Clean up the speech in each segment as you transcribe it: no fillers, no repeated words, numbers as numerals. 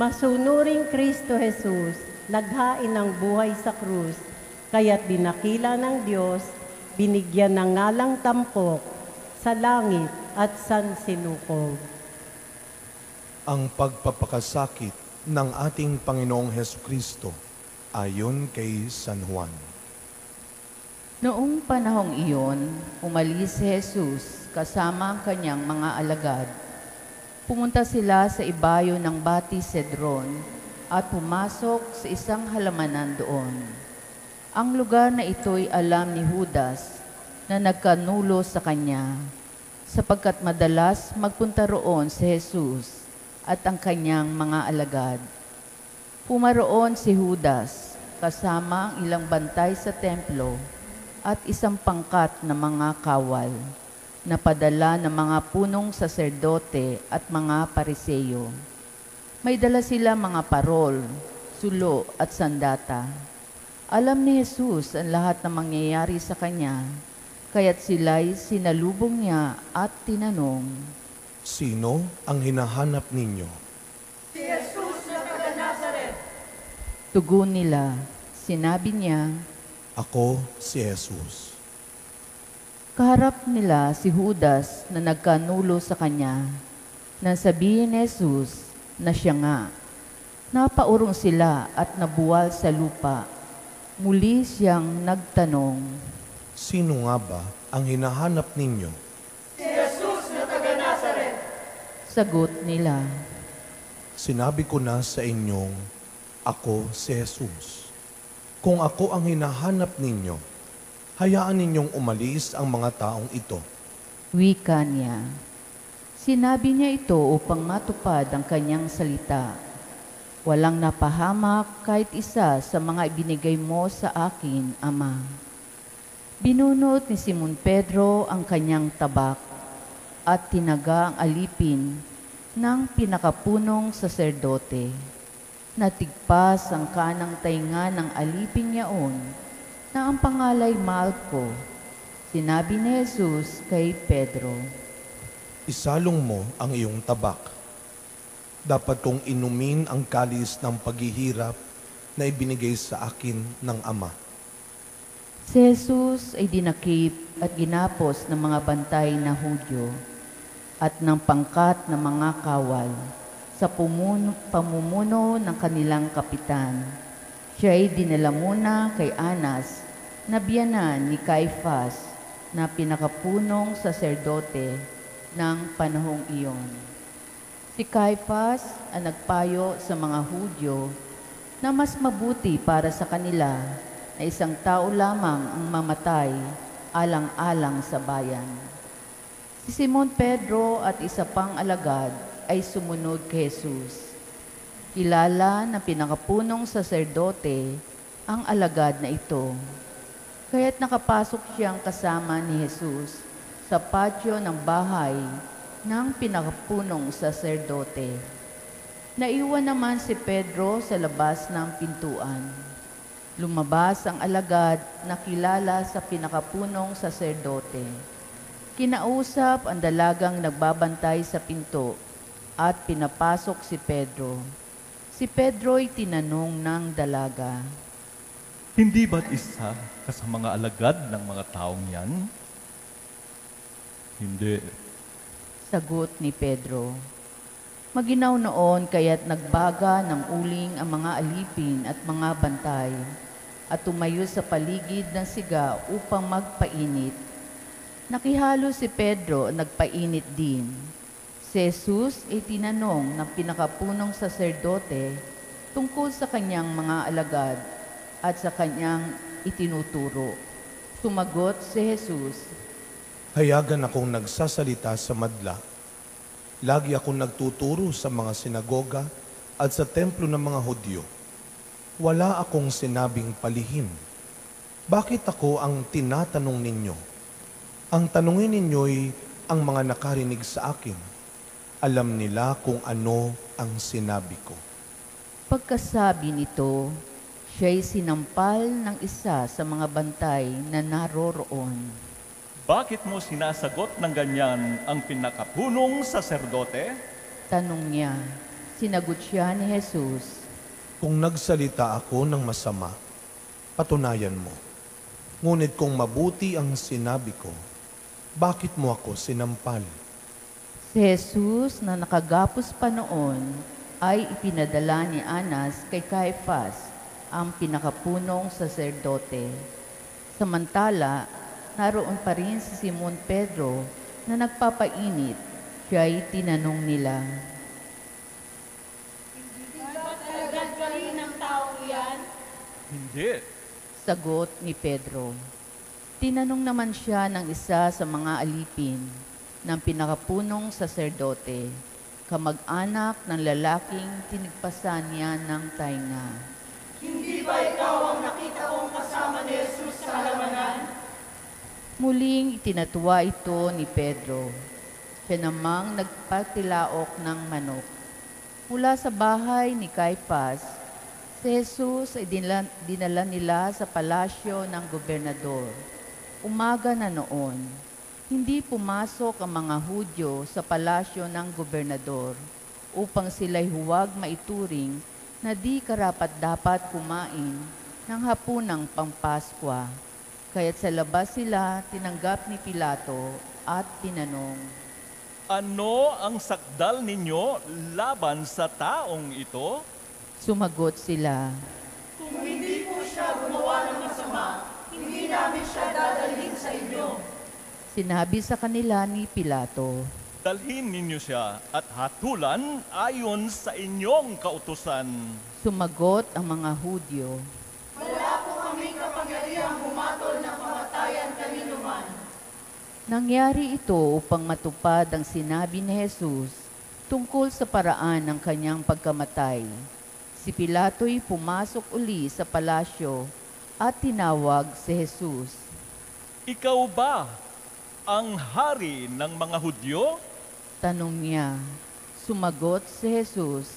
Masunuring Kristo Jesus, naghain ng buhay sa krus, kaya't dinakila ng Diyos, binigyan ng ngalang tampok sa langit at sansinukob. Ang pagpapakasakit ng ating Panginoong Hesukristo ayon kay San Juan. Noong panahong iyon, umalis si Jesus kasama ang kanyang mga alagad. Pumunta sila sa ibayo ng Bati Cedron at pumasok sa isang halamanan doon. Ang lugar na ito'y alam ni Judas na nagkanulo sa kanya, sapagkat madalas magpunta roon si Jesus at ang kanyang mga alagad. Pumaroon si Judas kasama ang ilang bantay sa templo at isang pangkat na mga kawal na padala ng mga punong saserdote at mga pariseyo. May dala sila mga parol, sulo at sandata. Alam ni Jesus ang lahat ng mangyayari sa kanya, kaya't sila'y sinalubong niya at tinanong, Sino ang hinahanap ninyo? tugon nila. Sinabi niya, Ako si Jesus. kaharap nila si Judas na nagkanulo sa kanya. Nang sabihin ni Jesus na siya nga, napaurong sila at nabuwal sa lupa. Muli siyang nagtanong, Sino nga ba ang hinahanap ninyo? sagot nila, Sinabi ko na sa inyong, ako si Jesus. Kung ako ang hinahanap ninyo, hayaan ninyong umalis ang mga taong ito. wika niya. Sinabi niya ito upang matupad ang kanyang salita. Walang napahamak kahit isa sa mga ibinigay mo sa akin, Ama. Binunot ni Simon Pedro ang kanyang tabak at tinaga ang alipin ng pinakapunong saserdote. Natigpas ang kanang tainga ng alipin yaon na ang pangalay Malco. Sinabi ni Jesus kay Pedro, Isalong mo ang iyong tabak. Dapat kong inumin ang kalis ng paghihirap na ibinigay sa akin ng Ama. si Jesus ay dinakip at ginapos ng mga bantay na Hudyo at ng pangkat ng mga kawal sa pamumuno ng kanilang kapitan. Siya ay dinala muna kay Anas na biyanan ni Caifás na pinakapunong saserdote ng panahong iyon. Si Caifás ang nagpayo sa mga Hudyo na mas mabuti para sa kanila na isang tao lamang ang mamatay alang-alang sa bayan. Si Simon Pedro at isa pang alagad ay sumunod kay Jesus. Kilala na pinakapunong saserdote ang alagad na ito. Kaya't nakapasok siyang kasama ni Jesus sa patio ng bahay ng pinakapunong saserdote. Naiwan naman si Pedro sa labas ng pintuan. Lumabas ang alagad na kilala sa pinakapunong saserdote. Kinausap ang dalagang nagbabantay sa pinto at pinapasok si Pedro. Si Pedro'y tinanong ng dalaga, Hindi ba't isa ka sa mga alagad ng mga taong yan? Hindi. sagot ni Pedro. Maginaw noon kaya't nagbaga ng uling ang mga alipin at mga bantay at tumayo sa paligid ng siga upang magpainit. Nakihalo si Pedro at nagpainit din. Si Jesus ay tinanong ng pinakapunong saserdote tungkol sa kanyang mga alagad at sa kanyang itinuturo. Sumagot si Jesus, Hayagan akong nagsasalita sa madla. Lagi akong nagtuturo sa mga sinagoga at sa templo ng mga Hudyo. Wala akong sinabing palihim. Bakit ako ang tinatanong ninyo? Ang tanungin ninyo'y ang mga nakarinig sa akin. Alam nila kung ano ang sinabi ko. Pagkasabi nito, siya'y sinampal ng isa sa mga bantay na naroroon. Bakit mo sinasagot ng ganyan ang pinakapunong saserdote? Tanong niya, Sinagot siya ni Jesus, Kung nagsalita ako ng masama, patunayan mo. Ngunit kung mabuti ang sinabi ko, bakit mo ako sinampal? si Jesus na nakagapos pa noon ay ipinadala ni Anas kay Caifás, ang pinakapunong saserdote. Samantala, naroon pa rin si Simon Pedro na nagpapainit. Siya'y tinanong nila, Hindi. sagot ni Pedro. Tinanong naman siya ng isa sa mga alipin ng pinakapunong saserdote, kamag-anak ng lalaking tinigpasan niya ng tainga. Muling itinatuwa ito ni Pedro. Siya namang nagpatilaok ng manok. Mula sa bahay ni Caifás, si Jesus ay dinala nila sa palasyo ng gobernador. Umaga na noon, hindi pumasok ang mga Hudyo sa palasyo ng gobernador upang sila'y huwag maituring na di karapat-dapat kumain ng hapunang Pampaskwa. Kaya't sa labas sila tinanggap ni Pilato at tinanong, Ano ang sakdal ninyo laban sa taong ito? Sumagot sila, sinabi sa kanila ni Pilato, Dalhin ninyo siya at hatulan ayon sa inyong kautusan. sumagot ang mga Hudyo, nangyari ito upang matupad ang sinabi ni Jesus tungkol sa paraan ng kanyang pagkamatay. Si Pilato'y pumasok uli sa palasyo at tinawag si Jesus. Ikaw ba ang hari ng mga Hudyo? Tanong niya. Sumagot si Jesus,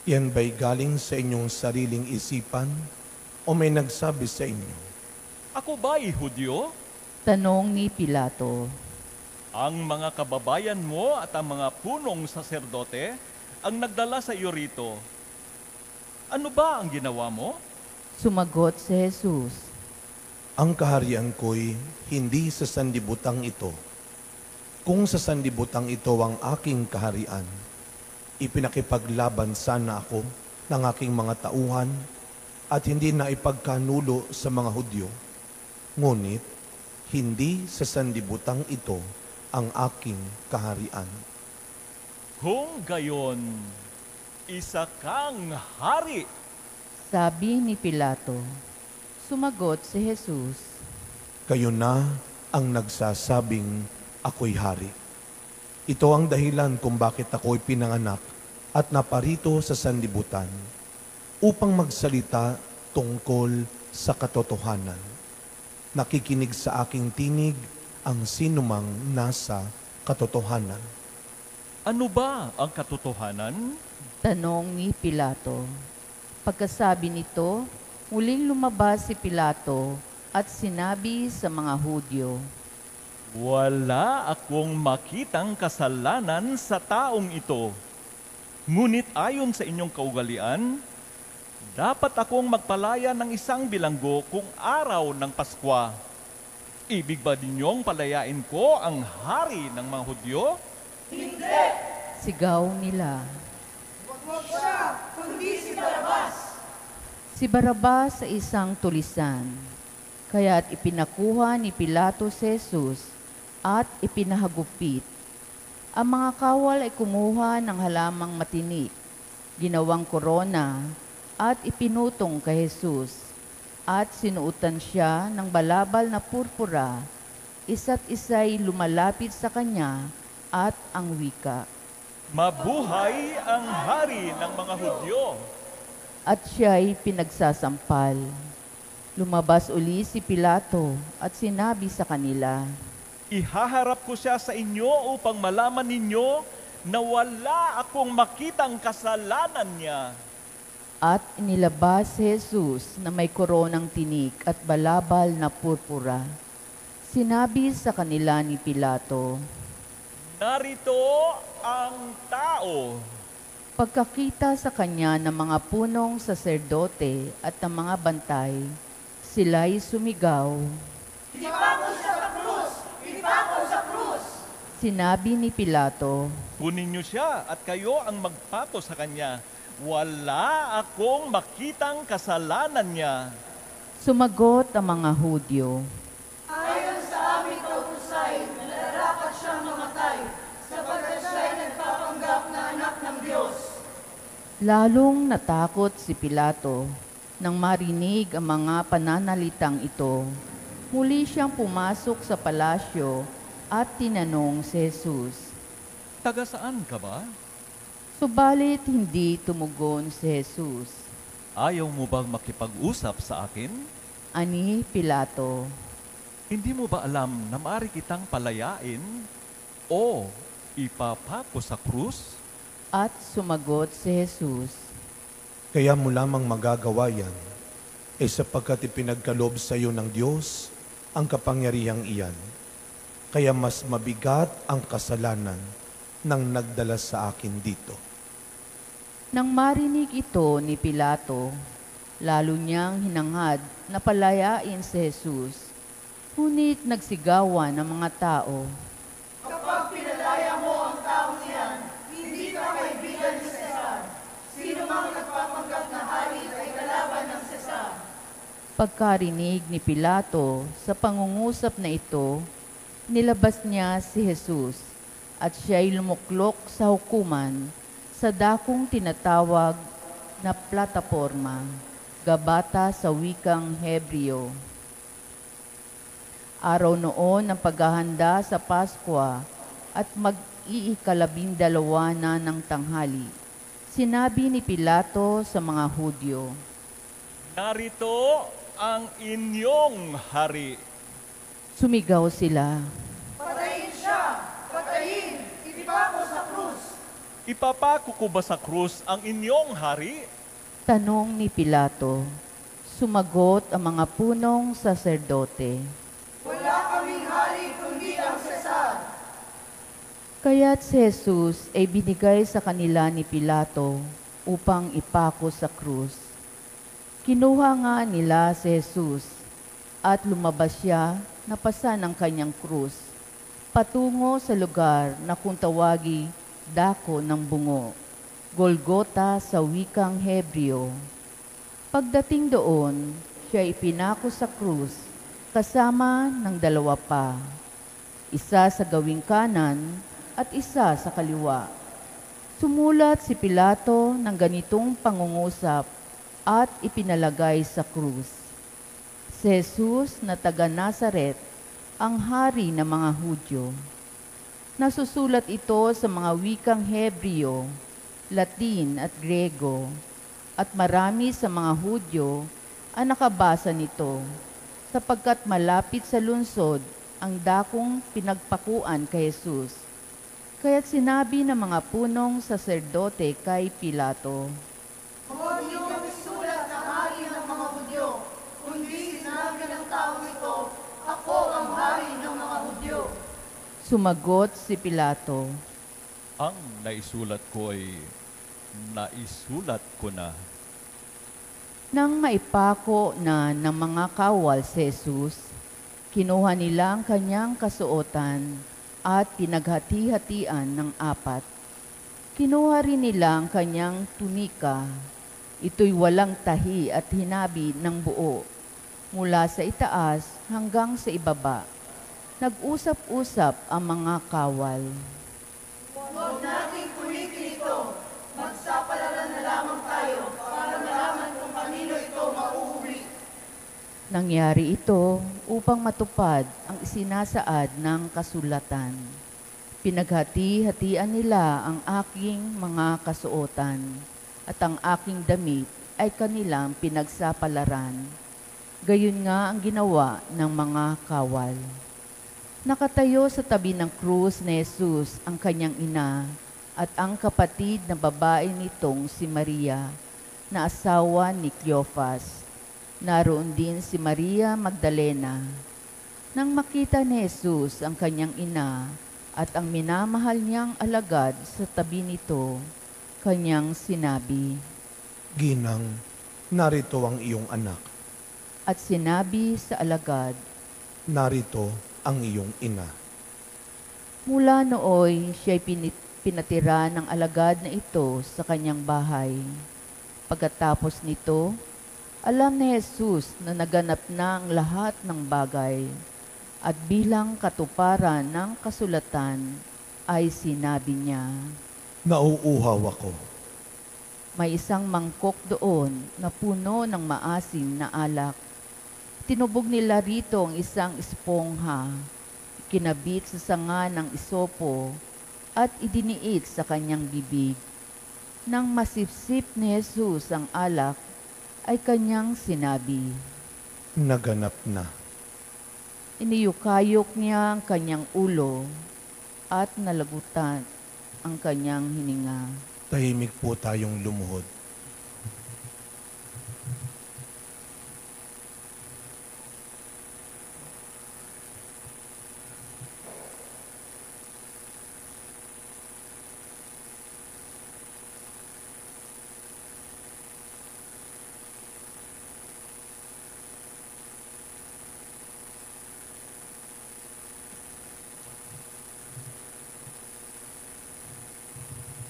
Yan ba'y galing sa inyong sariling isipan o may nagsabi sa inyo? Ako ba'y Hudyo? tanong ni Pilato. Ang mga kababayan mo at ang mga punong saserdote ang nagdala sa iyo rito. Ano ba ang ginawa mo? Sumagot si Jesus, Ang kaharian ko'y hindi sa sandibutang ito. Kung sa sandibutang ito ang aking kaharian, ipinakipaglaban sana ako ng aking mga tauhan at hindi na ipagkanulo sa mga Hudyo. Ngunit, hindi sa sandibutang ito ang aking kaharian. Kung gayon, isa kang hari. sabi ni Pilato. Sumagot si Jesus, Kayo na ang nagsasabing ako'y hari. Ito ang dahilan kung bakit ako'y pinanganak at naparito sa sanlibutan upang magsalita tungkol sa katotohanan. Nakikinig sa aking tinig ang sinumang nasa katotohanan. Ano ba ang katotohanan? tanong ni Pilato. Pagkasabi nito, muling lumabas si Pilato at sinabi sa mga Hudyo, Wala akong makitang kasalanan sa taong ito. Ngunit ayon sa inyong kaugalian, dapat akong magpalaya ng isang bilanggo kung araw ng Paskwa. Ibig ba ninyong palayain ko ang hari ng mga Hudyo? sigaw nila. Si Barabas sa isang tulisan. Kaya't ipinakuha ni Pilato si Jesus at ipinahagupit. Ang mga kawal ay kumuha ng halamang matinik, ginawang korona, at ipinutong kay Jesus. At sinuutan siya ng balabal na purpura, isa't isa'y lumalapit sa kanya at ang wika. Mabuhay ang hari ng mga Hudyo! At siya'y pinagsasampal. Lumabas uli si Pilato at sinabi sa kanila, Ihaharap ko siya sa inyo upang malaman ninyo na wala akong makitang kasalanan niya. at inilabas si Jesus na may koronang tinik at balabal na purpura. Sinabi sa kanila ni Pilato, Narito ang tao. Pagkakita sa kanya ng mga punong saserdote at ng mga bantay, sila'y sumigaw. Ipako siya sa krus! Ipako sa krus! Sinabi ni Pilato, Kunin niyo siya at kayo ang magpato sa kanya. Wala akong makitang kasalanan niya. sumagot ang mga Hudyo. Ayon sa aming kautusay, nararapat siyang mamatay, sapagkat siya'y nagpapanggap na anak ng Diyos. Lalong natakot si Pilato nang marinig ang mga pananalitang ito. Muli siyang pumasok sa palasyo at tinanong si Jesus. Taga saan ka ba? Subalit hindi tumugon si Jesus. Ayaw mo bang makipag-usap sa akin? Ani Pilato. Hindi mo ba alam na maaari kitang palayain o ipapako sa krus? At sumagot si Jesus. Kaya mo lamang magagawa yan, sapagkat ipinagkaloob sa iyo ng Diyos ang kapangyarihang iyan. Kaya mas mabigat ang kasalanan ng nagdala sa akin dito. Nang marinig ito ni Pilato, lalo niyang hinangad na palayain si Jesus. Ngunit nagsigawan ng mga tao. Kapag pinalaya mo ang taong iyan, hindi ka kaibigan ni Cesar. Sino mang nagpapanggap na hari ay kalaban ng Cesar. Pagkarinig ni Pilato sa pangungusap na ito, nilabas niya si Jesus at siya'y lumuklok sa hukuman sa dakong tinatawag na plataporma, Gabata sa wikang Hebreo. Araw noon ng paghahanda sa Paskwa at mag-iikalabindalawa na ng tanghali, sinabi ni Pilato sa mga Hudyo, Narito ang inyong hari. Sumigaw sila. Patayin siya! Patayin! Ipako sa krus! Ipapako ko ba sa krus ang inyong hari? Tanong ni Pilato. Sumagot ang mga punong saserdote. Wala kaming hari kundi ang Cesar. Kaya't si Jesus ay binigay sa kanila ni Pilato upang ipako sa krus. Kinuha nga nila si Jesus at lumabas siya na pasa ng kanyang krus patungo sa lugar na kung tawagi Dako ng Bungo, Golgota sa wikang Hebreo. Pagdating doon, siya ipinako sa krus kasama ng dalawa pa, isa sa gawing kanan at isa sa kaliwa. Sumulat si Pilato ng ganitong pangungusap at ipinalagay sa krus. Si Jesus na taga Nazaret, ang hari ng mga Hudyo. Nasusulat ito sa mga wikang Hebreo, Latin at Grego, at marami sa mga Hudyo ang nakabasa nito, sapagkat malapit sa lungsod ang dakong pinagpakuan kay Jesus. Kaya't sinabi ng mga punong saserdote kay Pilato, Huwag niyong isulat na hari ng mga Hudyo, kundi sinabi ng taong ito, ako ang hari ng mga Hudyo. Sumagot si Pilato, Ang naisulat ko ay naisulat ko na. nang maipako na ng mga kawal si Jesus, kinuha nila ang kanyang kasuotan at pinaghati-hatian ng apat. Kinuha rin nila ang kanyang tunika. Ito'y walang tahi at hinabi ng buo, mula sa itaas hanggang sa ibaba. Nag-usap-usap ang mga kawal. Huwag nating punitin ito. Magsapalaran na lamang tayo para malaman kung kanino ito mauuwi. Nangyari ito upang matupad ang isinasaad ng kasulatan. Pinaghati-hatian nila ang aking mga kasuotan at ang aking damit ay kanilang pinagsapalaran. Gayon nga ang ginawa ng mga kawal. Nakatayo sa tabi ng krus ni Jesus ang kanyang ina at ang kapatid na babae nitong si Maria, na asawa ni Cleophas. Naroon din si Maria Magdalena. Nang makita ni Jesus ang kanyang ina at ang minamahal niyang alagad sa tabi nito, Kanyang sinabi, Ginang, narito ang iyong anak. at sinabi sa alagad, Narito ang iyong ina. mula nooy siya'y pinatira ng alagad na ito sa kanyang bahay. Pagkatapos nito, alam ni Jesus na naganap na ang lahat ng bagay, at bilang katuparan ng kasulatan ay sinabi niya, Nauuhaw ako. may isang mangkok doon na puno ng maasim na alak. Tinubog nila rito ang isang espongha, kinabit sa sanga ng isopo, at idiniit sa kanyang bibig. Nang masipsip ni Jesus ang alak, ay kanyang sinabi. Naganap na. Iniyukayok niya ang kanyang ulo at nalagutan ang kanyang hininga. Tahimik po tayong lumuhod.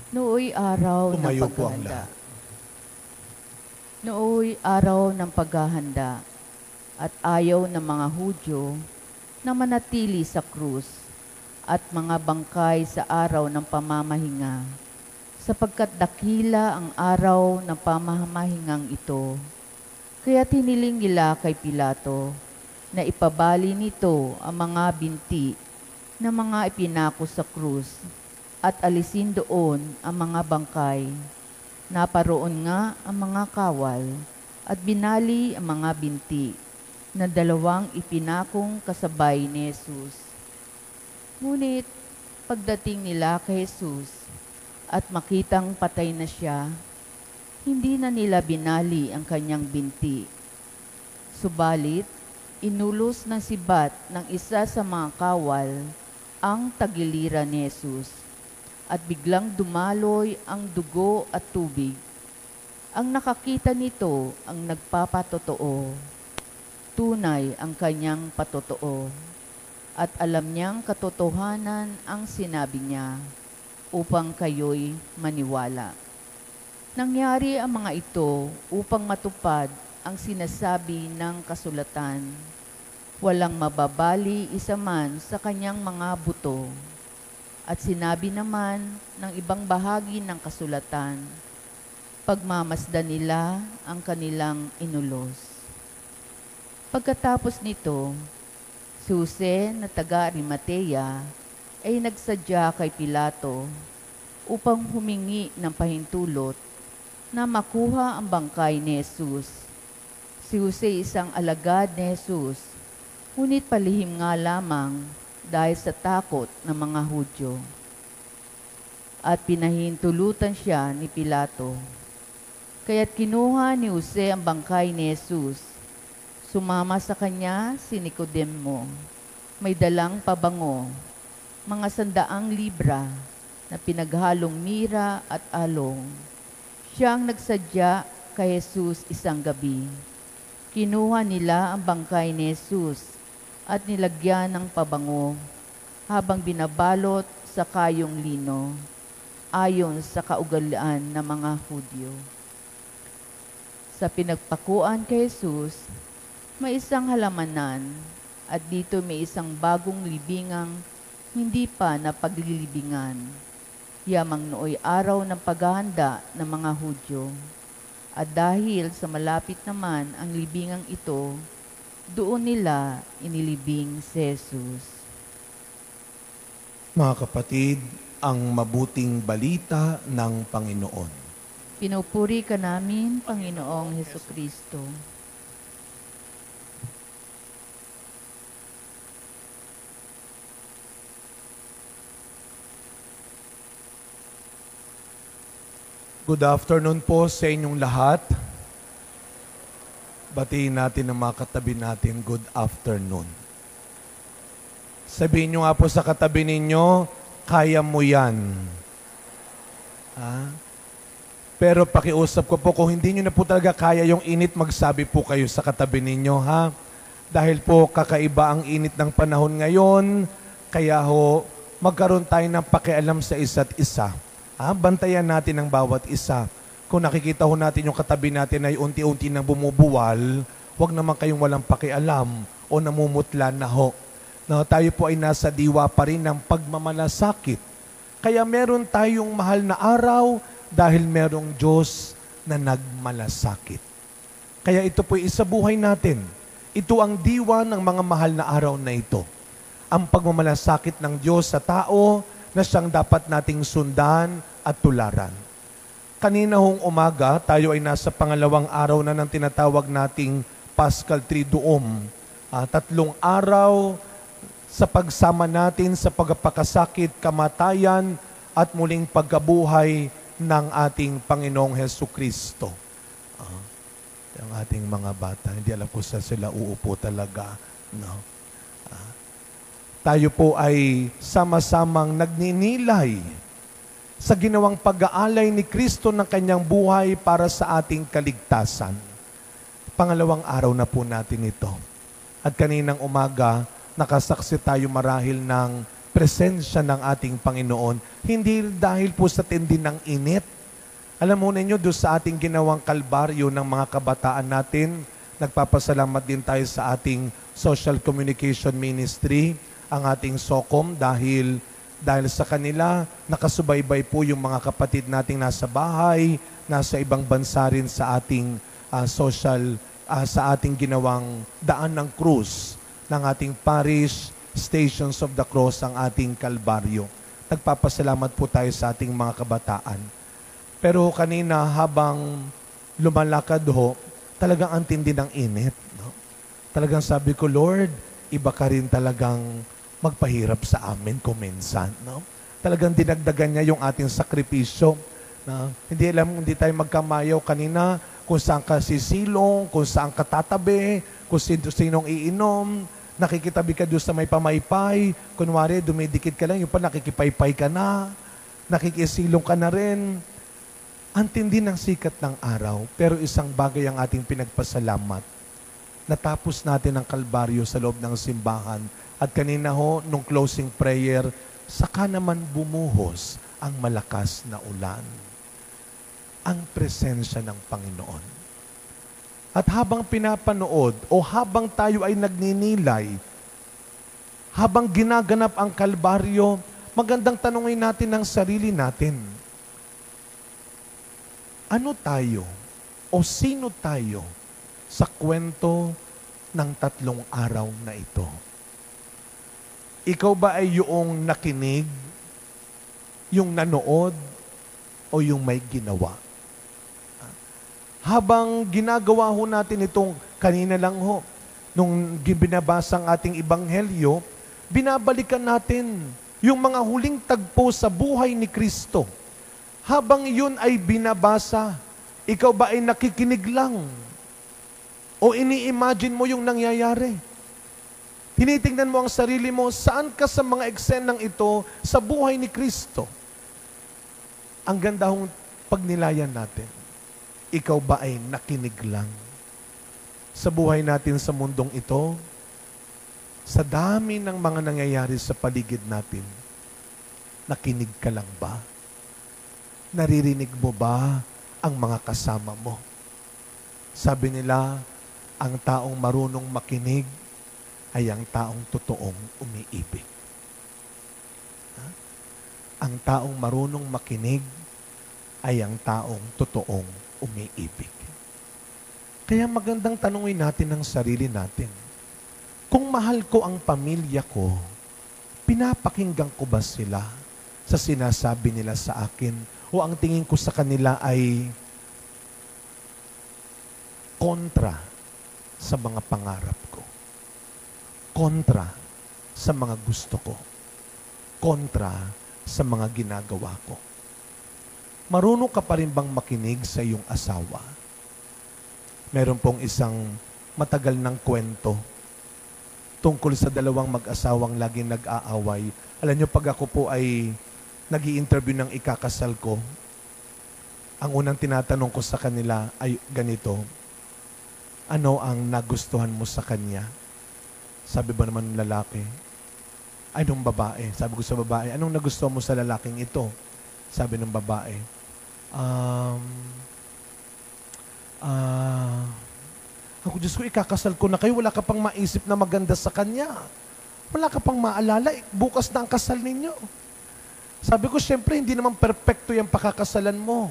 Nooy araw ng Tumayo po ang paghahanda. lahat. Nooy araw ng paghahanda at ayaw ng mga Hudyo na manatili sa krus at mga bangkay sa araw ng pamamahinga, sapagkat dakila ang araw ng pamamahingang ito. Kaya tiniling nila kay Pilato na ipabali nito ang mga binti na mga ipinako sa krus at alisin doon ang mga bangkay. Naparoon nga ang mga kawal at binali ang mga binti na dalawang ipinakong kasabay ni Jesus. Ngunit pagdating nila kay Jesus at makitang patay na siya, hindi na nila binali ang kanyang binti. Subalit, inulos ng sibat ng isa sa mga kawal ang tagiliran ni Jesus, at biglang dumaloy ang dugo at tubig. Ang nakakita nito ang nagpapatotoo. Tunay ang kanyang patotoo. At alam niyang katotohanan ang sinabi niya upang kayo'y maniwala. Nangyari ang mga ito upang matupad ang sinasabi ng kasulatan. Walang mababali isa man sa kanyang mga buto. At sinabi naman ng ibang bahagi ng kasulatan, pagmamasdan nila ang kanilang inulos. Pagkatapos nito, si Jose na taga Arimatea ay nagsadya kay Pilato upang humingi ng pahintulot na makuha ang bangkay ni Jesus. Si Jose isang alagad ni Jesus, ngunit palihim nga lamang dahil sa takot ng mga Hudyo. At pinahintulutan siya ni Pilato. Kaya't kinuha ni Jose ang bangkay ni Jesus. Sumama sa kanya si Nicodemo, may dalang pabango, mga 100 libra na pinaghalong mira at along. Siya ang nagsadya kay Jesus isang gabi. Kinuha nila ang bangkay ni Jesus at nilagyan ng pabango habang binabalot sa kayong lino, ayon sa kaugalian ng mga Hudyo. Sa pinagpakuan kay Jesus, may isang halamanan at dito may isang bagong libingang hindi pa napaglilibingan. Yamang nooy araw ng paghahanda ng mga Hudyo. At dahil sa malapit naman ang libingang ito, doon nila inilibing si Jesus. Mga kapatid, ang mabuting balita ng Panginoon. Pinupuri ka namin, Panginoong Hesukristo. Good afternoon po sa inyong lahat. Batiin natin ang mga katabi natin, good afternoon. Sabihin nyo nga po sa katabi ninyo, kaya mo yan. Ha? Pero pakiusap ko po, kung hindi nyo na po talaga kaya yung init, magsabi po kayo sa katabi ninyo, ha? Dahil po kakaiba ang init ng panahon ngayon, kaya ho, magkaroon tayo ng pakialam sa isa't isa. Ha? Bantayan natin ang bawat isa. Kung nakikita ho natin yung katabi natin ay unti-unti nang bumubuwal, huwag naman kayong walang pakialam o namumutla na ho. No, tayo po ay nasa diwa pa rin ng pagmamalasakit. Kaya meron tayong mahal na araw dahil merong Diyos na nagmalasakit. Kaya ito po isa buhay natin. Ito ang diwa ng mga mahal na araw na ito. Ang pagmamalasakit ng Diyos sa tao na siyang dapat nating sundan at tularan. Kanina hong umaga, tayo ay nasa pangalawang araw na ng tinatawag nating Paschal Triduum. 3 araw sa pagsama natin sa pagpapakasakit, kamatayan at muling pagkabuhay ng ating Panginoong Hesukristo. Ang ating mga bata, hindi alam ko sa sila uupo talaga. No? Tayo po ay sama-samang nagninilay sa ginawang pag-aalay ni Kristo ng kanyang buhay para sa ating kaligtasan. Pangalawang araw na po natin ito. At kaninang umaga, nakasaksi tayo marahil ng presensya ng ating Panginoon. Hindi dahil po sa tindi ng init. Alam mo ninyo, doon sa ating ginawang kalbaryo ng mga kabataan natin, nagpapasalamat din tayo sa ating Social Communication Ministry, ang ating SOCOM, dahil sa kanila, nakasubaybay po yung mga kapatid nating nasa bahay, nasa ibang bansa rin sa ating sa ating ginawang daan ng krus ng ating parish, Stations of the Cross, ang ating kalbaryo. Nagpapasalamat po tayo sa ating mga kabataan. Pero kanina habang lumalakad ho, talagang ang tindi ng init. No? Talagang sabi ko, Lord, iba ka rin talagang magpahirap sa amin kuminsan. No? Talagang dinagdagan niya yung ating sakripisyo. No? Hindi tayo magkamayaw kanina kung saan ka sisilong, kung saan ka tatabi, kung sinong iinom. Nakikitabi ka doon sa may pamaypay. Kunwari, dumidikit ka lang, yung pa nakikipaypay ka na. Nakikisilong ka na rin. Ang tindi ng sikat ng araw, pero isang bagay ang ating pinagpasalamat. Natapos natin ang kalbaryo sa loob ng simbahan. At kanina ho, nung closing prayer, saka naman bumuhos ang malakas na ulan. Ang presensya ng Panginoon. At habang pinapanood o habang tayo ay nagninilay, habang ginaganap ang kalbaryo, magandang tanungin natin ang sarili natin. Ano tayo o sino tayo sa kwento ng 3 araw na ito? Ikaw ba ay yung nakinig, yung nanood, o yung may ginawa? Habang ginagawa ho natin itong kanina lang ho, nung binabasa ang ating ebanghelyo, binabalikan natin yung mga huling tagpo sa buhay ni Kristo. Habang yun ay binabasa, ikaw ba ay nakikinig lang? O ini-imagine mo yung nangyayari? Tinitingnan mo ang sarili mo, saan ka sa mga eksenang ito sa buhay ni Kristo? Ang ganda hong pagnilayan natin. Ikaw ba ay nakinig lang? Sa buhay natin sa mundong ito, sa dami ng mga nangyayari sa paligid natin, nakinig ka lang ba? Naririnig mo ba ang mga kasama mo? Sabi nila, ang taong marunong makinig ay ang taong totoong umiibig. Ang taong marunong makinig ay ang taong totoong umiibig. Kaya magandang tanungin natin ang sarili natin. Kung mahal ko ang pamilya ko, pinapakinggan ko ba sila sa sinasabi nila sa akin? O ang tingin ko sa kanila ay kontra sa mga pangarap ko? Kontra sa mga gusto ko? Kontra sa mga ginagawa ko? Marunong ka pa rin bang makinig sa iyong asawa? Meron pong isang matagal ng kwento tungkol sa 2 mag-asawang laging nag-aaway. Alam niyo, pag ako po ay nag-i-interview ng ikakasal ko, ang unang tinatanong ko sa kanila ay ganito, ano ang nagustuhan mo sa kanya? Sabi ba naman ng lalaki? Ay, nung babae. Sabi ko sa babae, anong nagustuhan mo sa lalaking ito? Sabi ng babae, ako, Diyos ko, ikakasal ko na kayo, wala ka pang maisip na maganda sa kanya. Wala ka pang maalala, bukas na ang kasal ninyo. Sabi ko, syempre, hindi naman perpekto yung pakakasalan mo.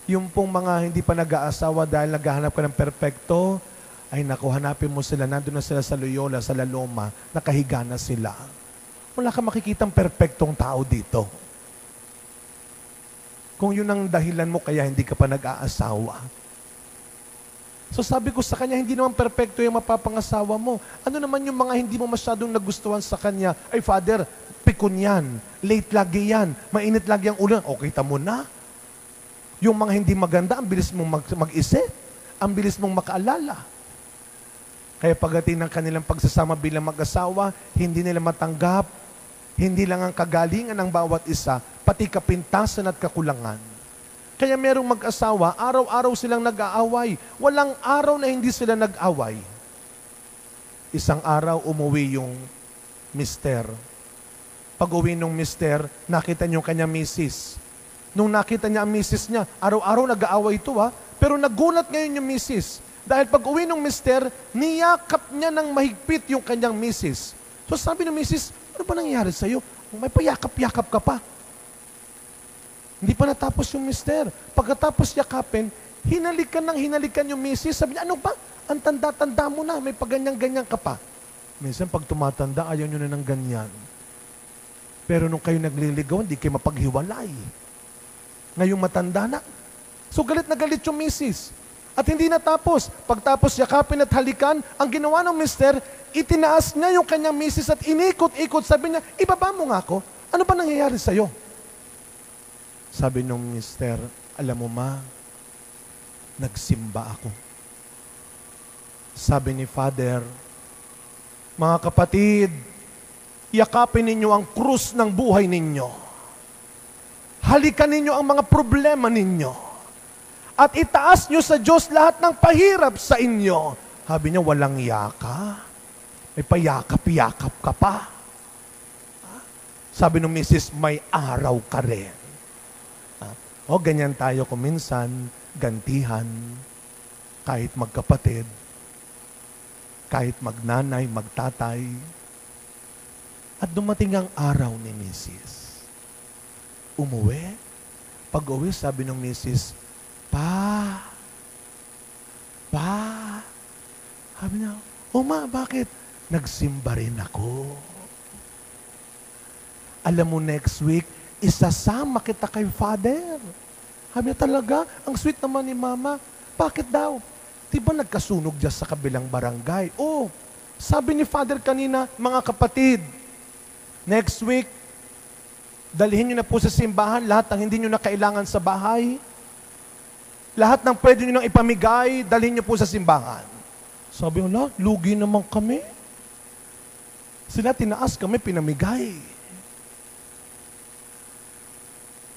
Yung pong mga hindi pa nag-aasawa dahil naghahanap ka ng perpekto, ay naku, hanapin mo sila, nandun na sila sa Loyola, sa La Loma, nakahiga na sila. Wala ka makikitang perpektong tao dito. Kung yun ang dahilan mo, kaya hindi ka pa nag-aasawa. So sabi ko sa kanya, hindi naman perpekto yung mapapangasawa mo. Ano naman yung mga hindi mo masyadong nagustuhan sa kanya? Ay, Father, pikon yan, late lagi yan, mainit lagi ang ulo. O, kita mo na. Yung mga hindi maganda, ang bilis mong mag-isip, ang bilis mong makaalala. Kaya pagdating ng kanilang pagsasama bilang mag-asawa, hindi nila matanggap, hindi lang ang kagalingan ng bawat isa, pati kapintasan at kakulangan. Kaya merong mag-asawa, araw-araw silang nag-aaway. Walang araw na hindi sila nag-away. Isang araw, umuwi yung mister. Pag-uwi ng mister, nakita niyo yung kanyang misis. Nung nakita niya ang misis niya, araw-araw nag-aaway ito pero nagulat ngayon yung misis. Dahil pag uwi ng mister, niyakap niya ng mahigpit yung kanyang misis. So sabi ng misis, ano ba nangyayari sa'yo? May payakap-yakap ka pa. Hindi pa natapos yung mister. Pagkatapos yakapin, hinalikan yung misis. Sabi niya, ano ba? Ang tanda-tanda mo na, may paganyan-ganyan ka pa. Minsan pag tumatanda, ayaw nyo na ng ganyan. Pero nung kayo nagliligaw, hindi kayo mapaghiwalay. Ngayong matanda na. So galit na galit yung misis. At hindi natapos. Pagtapos yakapin at halikan, ang ginawa ng mister, itinaas niya yung kanyang misis at inikot-ikot. Sabi niya, ibaba mo nga ako. Ano ba nangyayari sa'yo? Sabi ng mister, alam mo ma, nagsimba ako. Sabi ni Father, mga kapatid, yakapin ninyo ang krus ng buhay ninyo. Halikan ninyo ang mga problema ninyo. At itaas nyo sa Diyos lahat ng pahirap sa inyo. Sabi niya, walang yaka. May payakap-yakap ka pa. Sabi ng misis, may araw ka rin. O, ganyan tayo kuminsan, gantihan, kahit magkapatid, kahit magnanay, magtatay. At dumating ang araw ni misis. Umuwi. Pag-uwi, sabi ng misis, Pa. Sabi niya, Ma, bakit? Nagsimba rin ako. Alam mo, next week, isasama kita kay Father. Sabi niya, talaga? Ang sweet naman ni Mama. Bakit daw? Diba nagkasunog dyan sa kabilang barangay? Oh, sabi ni Father kanina, mga kapatid, next week, dalhin niyo na po sa simbahan lahat ng hindi niyo na kailangan sa bahay. Lahat ng pwede nyo nang ipamigay, dalhin nyo po sa simbahan. Sabi ko, lugi naman kami. Sila tinaas kami, pinamigay.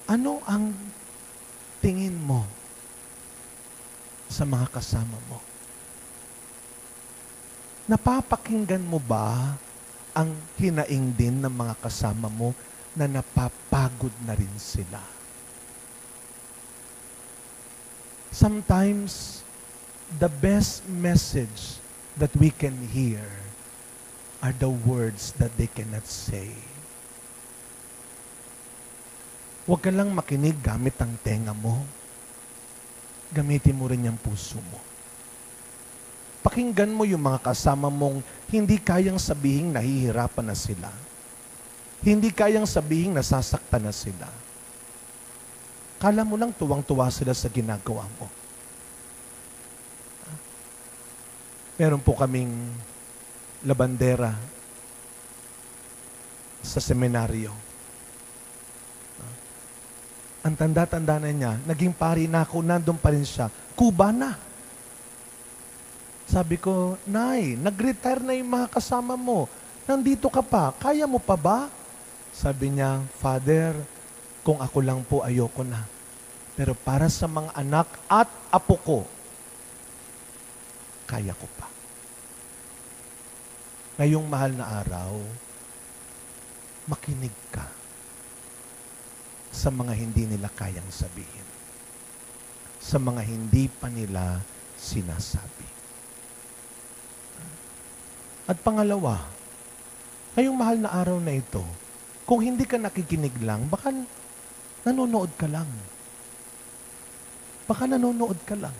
Ano ang tingin mo sa mga kasama mo? Napapakinggan mo ba ang hinaing din ng mga kasama mo na napapagod na rin sila? Sometimes, the best message that we can hear are the words that they cannot say. Huwag ka lang makinig gamit ang tenga mo. Gamitin mo rin yung puso mo. Pakinggan mo yung mga kasama mong hindi kayang sabihing nahihirapan na sila. Hindi kayang sabihing nasasaktan na sila. Kala mo lang tuwang-tuwa sila sa ginagawa mo. Meron po kaming labandera sa seminaryo. Ang tanda-tanda na niya, naging pari na ako, nandun pa rin siya. Kuba na. Sabi ko, Nay, nag-retire na yung mga kasama mo. Nandito ka pa, kaya mo pa ba? Sabi niya, Father, kung ako lang po, ayoko na. Pero para sa mga anak at apo ko, kaya ko pa. Ngayong mahal na araw, makinig ka sa mga hindi nila kayang sabihin. Sa mga hindi pa nila sinasabi. At pangalawa, ngayong mahal na araw na ito, kung hindi ka nakikinig lang, baka nanonood ka lang. Baka nanonood ka lang.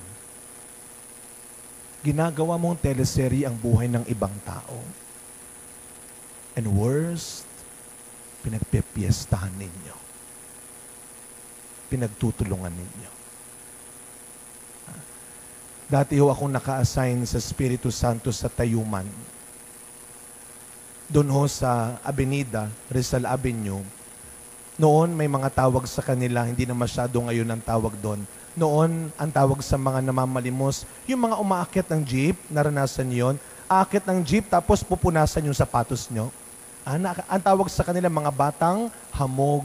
Ginagawa mong teleserye ang buhay ng ibang tao. And worst, pinagpipiestahan ninyo. Pinagtutulungan ninyo. Dati ho akong naka-assign sa Espiritu Santo sa Tayuman. Doon ho sa Avenida, Rizal Avenue. Noon may mga tawag sa kanila, hindi na masyado ngayon ang tawag doon. Noon, ang tawag sa mga namamalimos, yung mga umaakyat ng jeep, naranasan yon, aakyat ng jeep tapos pupunasan yung sapatos nyo. Ang tawag sa kanila, mga batang hamog.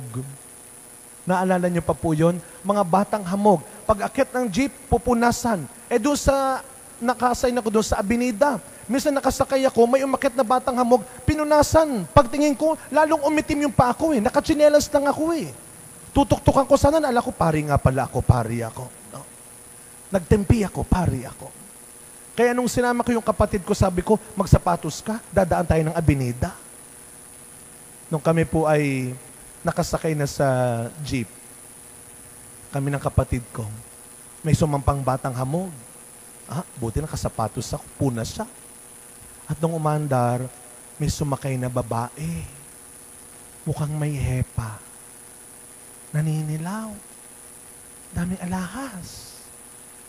Naalala nyo pa po yun? Mga batang hamog. Pag akyat ng jeep, pupunasan. Doon sa, naka-assign ako doon sa Avenida. Minsan nakasakay ako, may umakyat na batang hamog, pinunasan. Pagtingin ko, lalong umitim yung pa ako Nakatsinelas lang ako Tutuktukan ko sana, ala ko, pari nga pala ako, pari ako. No? Nagtempi ako, pari ako. Kaya nung sinama ko yung kapatid ko, sabi ko, magsapatos ka, dadaan tayo ng Avenida. Nung kami po ay nakasakay na sa jeep, kami ng kapatid ko, may sumampang batang hamog. Buti nakasapatos ako, punas siya. At nung umandar, may sumakay na babae. Mukhang may hepa. Naninilaw. Daming alahas.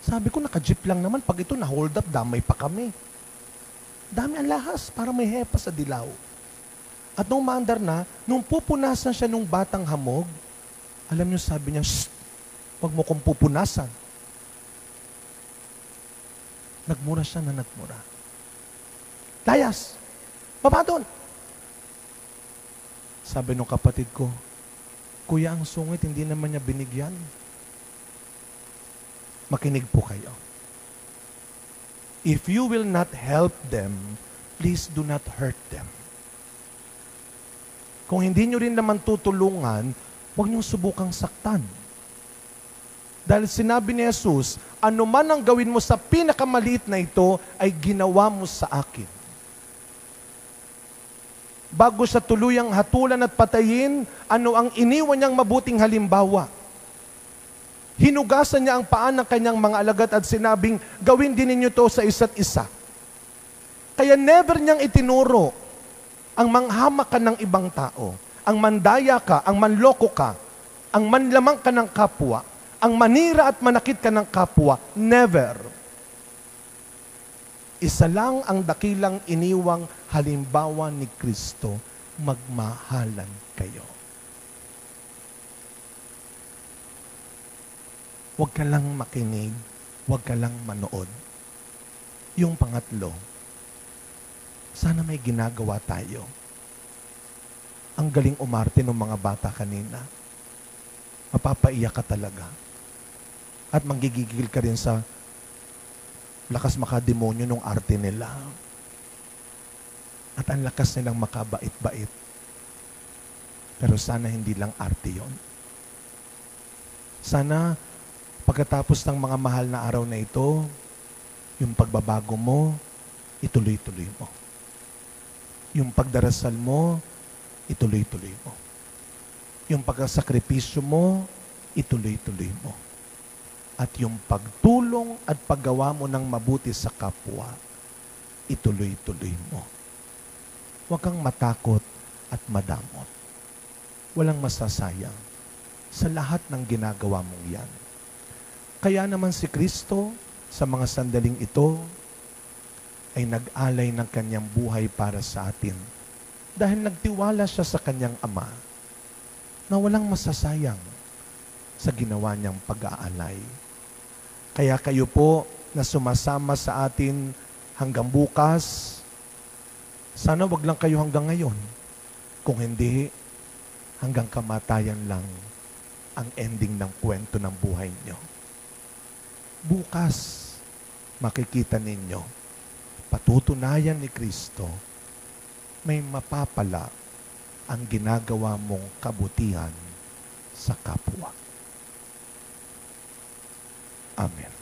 Sabi ko, naka-jeep lang naman. Pag ito na-hold up, damay pa kami. Daming alahas, para may hepa sa dilaw. At nung maandar na, nung pupunasan siya nung batang hamog, alam niyo, sabi niya, shh, wag mo kong pupunasan. Nagmura siya na nagmura. Layas! Baba doon! Sabi nung kapatid ko, Kuya, ang sungit, hindi naman niya binigyan. Makinig po kayo. If you will not help them, please do not hurt them. Kung hindi nyo rin naman tutulungan, huwag nyo subukang saktan. Dahil sinabi ni Jesus, ano man ang gawin mo sa pinakamaliit na ito, ay ginawa mo sa akin. Bago sa tuluyang hatulan at patayin, ano ang iniwan niyang mabuting halimbawa? Hinugasan niya ang paa ng kanyang mga alagad at sinabing, gawin din ninyo to sa isa't isa. Kaya never niyang itinuro ang manghamak ka ng ibang tao, ang mandaya ka, ang manloko ka, ang manlamang ka ng kapwa, ang manira at manakit ka ng kapwa. Never. Isa lang ang dakilang iniwang halimbawa ni Kristo, magmahalan kayo. Huwag ka lang makinig, huwag ka lang manood. Yung pangatlo, sana may ginagawa tayo. Ang galing umarte ng mga bata kanina. Mapapaiyak ka talaga. At manggigigil ka rin sa lakas makademonyo ng arte nila. At ang lakas nilang makabait-bait. Pero sana hindi lang arte yon. Sana pagkatapos ng mga mahal na araw na ito, yung pagbabago mo, ituloy-tuloy mo. Yung pagdarasal mo, ituloy-tuloy mo. Yung pagkasakripisyo mo, ituloy-tuloy mo. At yung pagtulong at paggawa mo ng mabuti sa kapwa, ituloy-tuloy mo. Huwag kang matakot at madamot. Walang masasayang sa lahat ng ginagawa mong yan. Kaya naman si Kristo, sa mga sandaling ito, ay nag-alay ng kanyang buhay para sa atin. Dahil nagtiwala siya sa kanyang Ama na walang masasayang sa ginawa niyang pag-aalay. Kaya kayo po na sumasama sa atin hanggang bukas, sana wag lang kayo hanggang ngayon. Kung hindi, hanggang kamatayan lang ang ending ng kwento ng buhay nyo. Bukas, makikita ninyo, patutunayan ni Kristo, may mapapala ang ginagawa mong kabutihan sa kapwa. Amen.